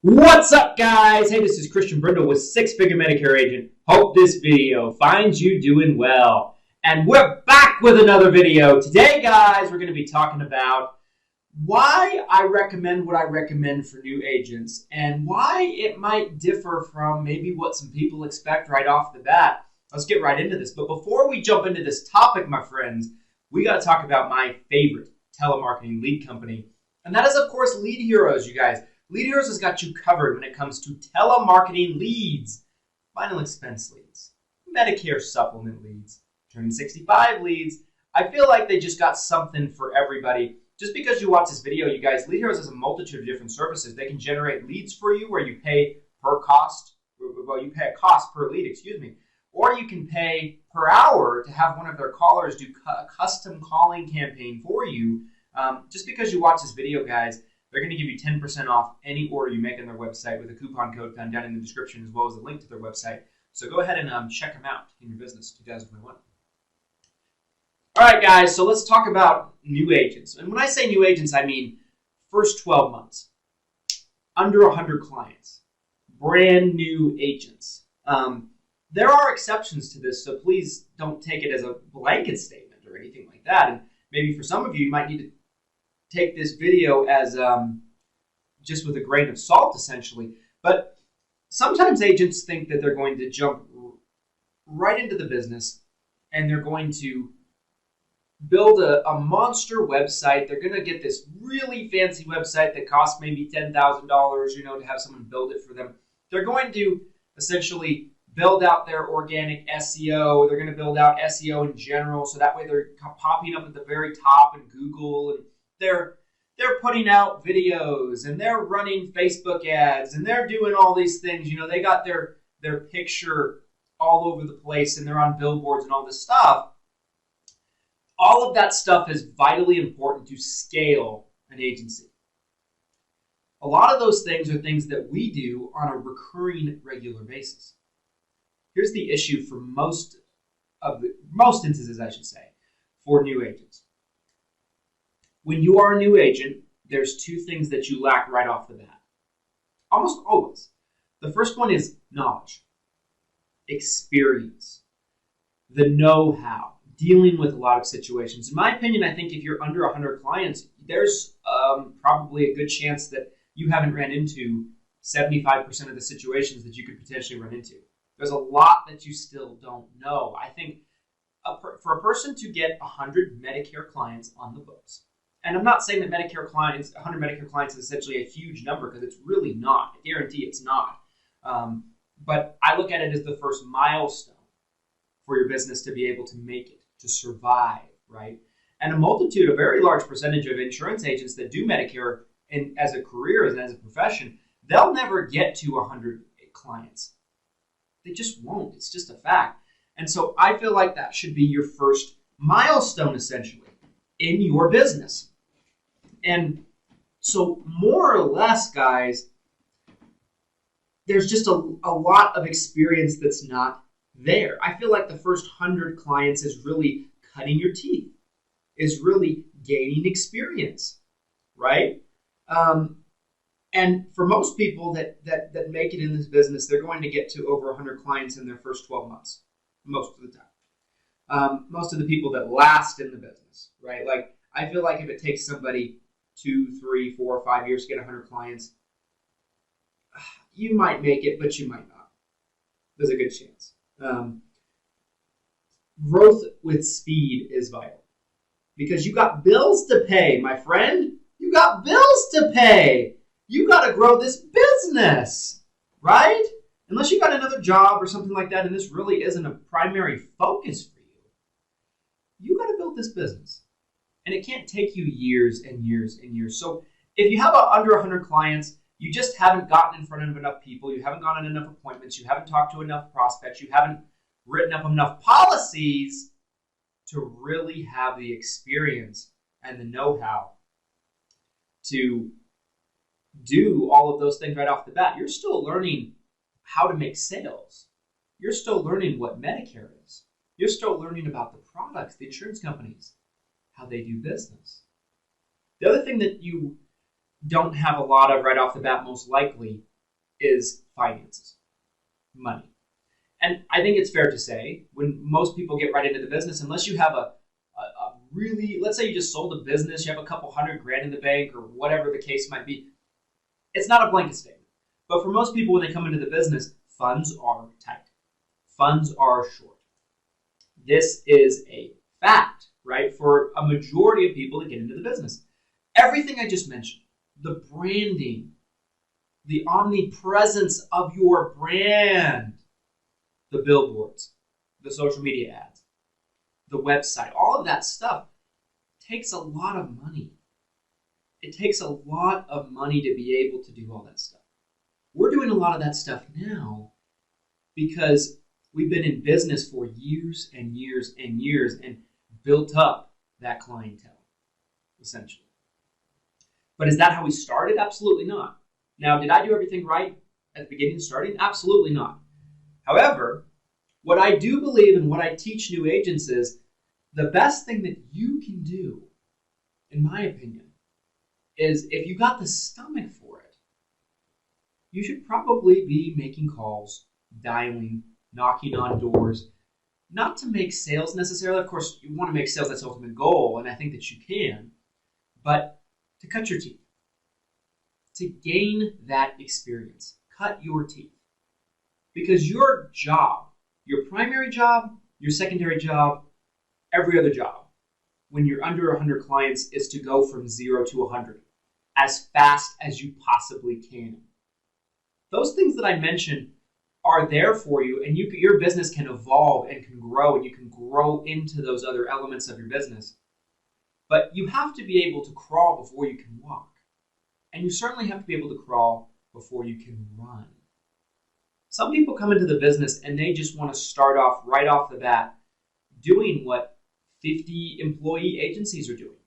What's up, guys? Hey, this is Christian Brindle with Six Figure Medicare Agent. Hope this video finds you doing well. And we're back with another video. Today, guys, we're going to be talking about why I recommend what I recommend for new agents and why it might differ from maybe what some people expect right off the bat. Let's get right into this. But before we jump into this topic, my friends, we got to talk about my favorite telemarketing lead company. And that is, of course, Lead Heroes, you guys. Lead Heroes has got you covered when it comes to telemarketing leads, final expense leads, Medicare supplement leads, turning 65 leads. I feel like they just got something for everybody. Just because you watch this video, you guys, Lead Heroes has a multitude of different services. They can generate leads for you where you pay per cost. Well, you pay a cost per lead, or you can pay per hour to have one of their callers do a custom calling campaign for you. Just because you watch this video, guys, they're going to give you 10% off any order you make on their website with a coupon code found down in the description, as well as a link to their website. So go ahead and check them out in your business 2021. All right, guys, so let's talk about new agents. And when I say new agents, I mean first 12 months, under 100 clients, brand new agents. There are exceptions to this, so please don't take it as a blanket statement or anything like that. And maybe for some of you, you might need to take this video as just with a grain of salt, essentially. But sometimes agents think that they're going to jump right into the business and they're going to build a monster website. They're going to get this really fancy website that costs maybe $10,000, to have someone build it for them. They're going to essentially build out their organic SEO. They're going to build out SEO in general, so that way they're popping up at the very top in Google, and they're putting out videos, and they're running Facebook ads, and they're doing all these things. They got their picture all over the place, and they're on billboards and all this stuff. All of that stuff is vitally important to scale an agency. A lot of those things are things that we do on a recurring, regular basis. Here's the issue for most instances, I should say, for new agents. When you are a new agent, there's two things that you lack right off the bat. Almost always. The first one is knowledge, experience, the know-how, dealing with a lot of situations. In my opinion, I think if you're under 100 clients, there's probably a good chance that you haven't ran into 75% of the situations that you could potentially run into. There's a lot that you still don't know. I think for a person to get 100 Medicare clients on the books, and I'm not saying that 100 Medicare clients is essentially a huge number, because it's really not. I guarantee it's not. But I look at it as the first milestone for your business to be able to make it, to survive, right? And a very large percentage of insurance agents that do Medicare as a career and as a profession, they'll never get to 100 clients. They just won't. It's just a fact. And so I feel like that should be your first milestone, essentially, in your business. And so more or less, guys, there's just a lot of experience that's not there. I feel like the first 100 clients is really cutting your teeth, is really gaining experience, right? And for most people that make it in this business, they're going to get to over 100 clients in their first 12 months, most of the time. Most of the people that last in the business, right? Like, I feel like if it takes somebody 2, 3, 4, 5 years to get 100 clients, you might make it, but you might not. There's a good chance. Growth with speed is vital, because you got bills to pay, my friend. You got bills to pay. You got to grow this business, right? Unless you got another job or something like that, and this really isn't a primary focus for you, you got to build this business. And it can't take you years and years and years. So if you have under 100 clients, you just haven't gotten in front of enough people, you haven't gone on enough appointments, you haven't talked to enough prospects, you haven't written up enough policies to really have the experience and the know-how to do all of those things right off the bat. You're still learning how to make sales. You're still learning what Medicare is. You're still learning about the products, the insurance companies, how they do business. The other thing that you don't have a lot of right off the bat, most likely, is finances, money. And I think it's fair to say when most people get right into the business, unless you have a really, let's say you just sold a business, you have a couple $100,000 in the bank or whatever the case might be, it's not a blanket statement. But for most people, when they come into the business, funds are tight. Funds are short. This is a fact, right? For a majority of people that get into the business. Everything I just mentioned, the branding, the omnipresence of your brand, the billboards, the social media ads, the website, all of that stuff takes a lot of money. It takes a lot of money to be able to do all that stuff. We're doing a lot of that stuff now because we've been in business for years and years and years and built up that clientele, essentially. But is that how we started? Absolutely not. Now, did I do everything right at the beginning starting? Absolutely not. However, what I do believe and what I teach new agents is the best thing that you can do, in my opinion, is if you got the stomach for it, you should probably be making calls, dialing, knocking on doors, not to make sales necessarily. Of course, you want to make sales, that's the ultimate goal, and I think that you can, but to cut your teeth, to gain that experience, cut your teeth. Because your job, your primary job, your secondary job, every other job, when you're under 100 clients, is to go from 0 to 100 as fast as you possibly can. Those things that I mentioned are there for you, and your business can evolve and can grow, and you can grow into those other elements of your business. But you have to be able to crawl before you can walk. And you certainly have to be able to crawl before you can run. Some people come into the business and they just want to start off right off the bat doing what 50 employee agencies are doing.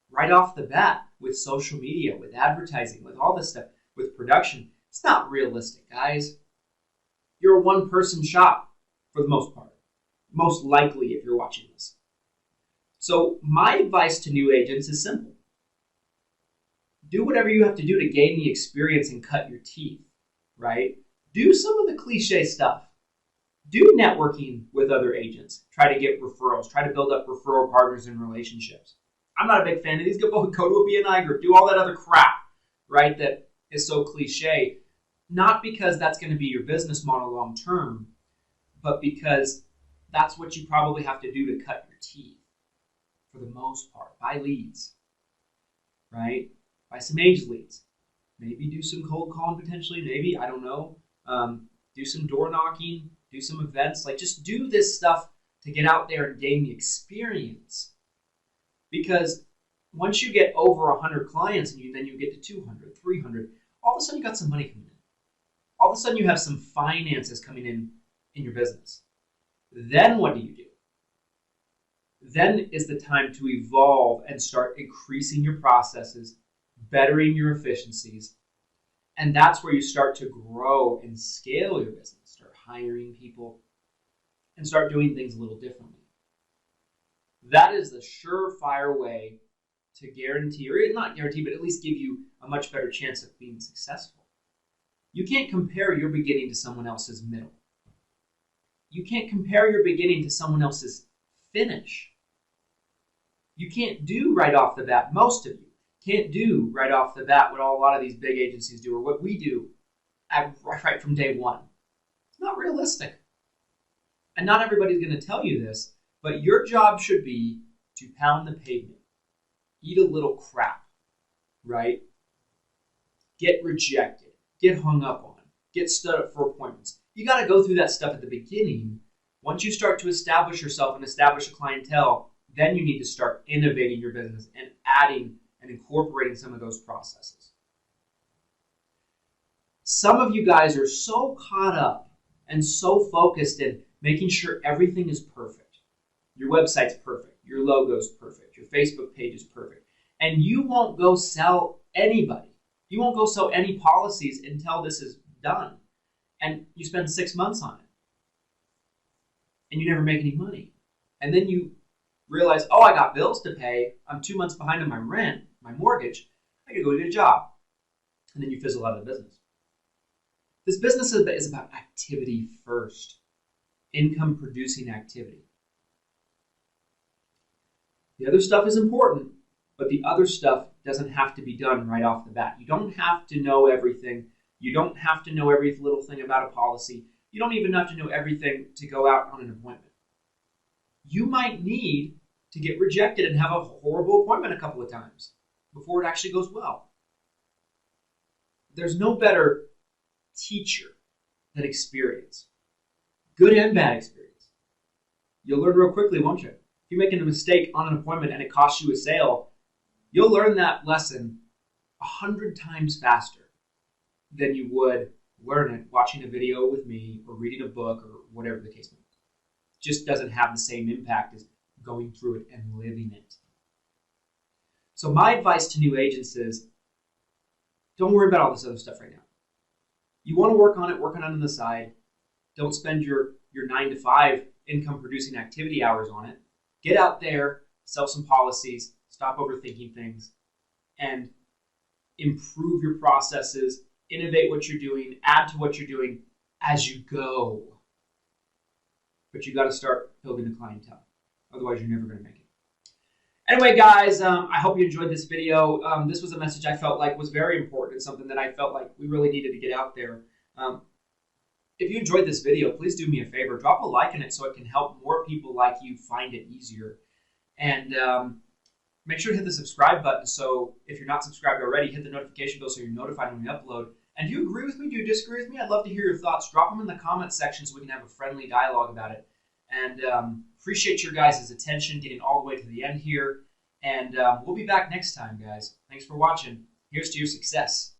Right off the bat with social media, with advertising, with all this stuff, with production. It's not realistic, guys. You're a one-person shop for the most part. Most likely if you're watching this. So my advice to new agents is simple. Do whatever you have to do to gain the experience and cut your teeth, right? Do some of the cliche stuff. Do networking with other agents. Try to get referrals. Try to build up referral partners and relationships. I'm not a big fan of these. Go to a BNI group. Do all that other crap, right, that is so cliche. Not because that's going to be your business model long term, but because that's what you probably have to do to cut your teeth for the most part. Buy leads, right? Buy some aged leads. Maybe do some cold calling potentially. Maybe, I don't know. Do some door knocking. Do some events. Like, just do this stuff to get out there and gain the experience. Because once you get over 100 clients and then you get to 200, 300, all of a sudden you got some money coming in. All of a sudden you have some finances coming in your business. Then what do? Then is the time to evolve and start increasing your processes, bettering your efficiencies. And that's where you start to grow and scale your business. Start hiring people and start doing things a little differently. That is the surefire way to guarantee, or not guarantee, but at least give you a much better chance of being successful. You can't compare your beginning to someone else's middle. You can't compare your beginning to someone else's finish. You can't do right off the bat, most of you can't do right off the bat what a lot of these big agencies do or what we do right from day one. It's not realistic. And not everybody's going to tell you this, but your job should be to pound the pavement, eat a little crap, right? Get rejected, get hung up on, get stood up for appointments. You got to go through that stuff at the beginning. Once you start to establish yourself and establish a clientele, then you need to start innovating your business and adding and incorporating some of those processes. Some of you guys are so caught up and so focused in making sure everything is perfect. Your website's perfect. Your logo's perfect. Your Facebook page is perfect. And you won't go sell anybody. You won't go sell any policies until this is done. And you spend 6 months on it. And you never make any money. And then you realize, oh, I got bills to pay. I'm 2 months behind on my rent, my mortgage. I gotta go get a job. And then you fizzle out of the business. This business is about activity first, income producing activity. The other stuff is important, but the other stuff doesn't have to be done right off the bat. You don't have to know everything. You don't have to know every little thing about a policy. You don't even have to know everything to go out on an appointment. You might need to get rejected and have a horrible appointment a couple of times before it actually goes well. There's no better teacher than experience. Good and bad experience. You'll learn real quickly, won't you? If you're making a mistake on an appointment and it costs you a sale, you'll learn that lesson 100 times faster than you would learn it watching a video with me or reading a book or whatever the case may be. It just doesn't have the same impact as going through it and living it. So my advice to new agents is, don't worry about all this other stuff right now. You want to work on it on the side. Don't spend your 9 to 5 income producing activity hours on it. Get out there, sell some policies, stop overthinking things, and improve your processes, innovate what you're doing, add to what you're doing as you go. But you got to start building a clientele. Otherwise, you're never going to make it. Anyway, guys, I hope you enjoyed this video. This was a message I felt like was very important and something that I felt like we really needed to get out there. If you enjoyed this video, please do me a favor. Drop a like in it so it can help more people like you find it easier. And make sure to hit the subscribe button. So if you're not subscribed already, hit the notification bell so you're notified when we upload. And do you agree with me? Do you disagree with me? I'd love to hear your thoughts. Drop them in the comments section so we can have a friendly dialogue about it. And appreciate your guys' attention, getting all the way to the end here. And we'll be back next time, guys. Thanks for watching. Here's to your success.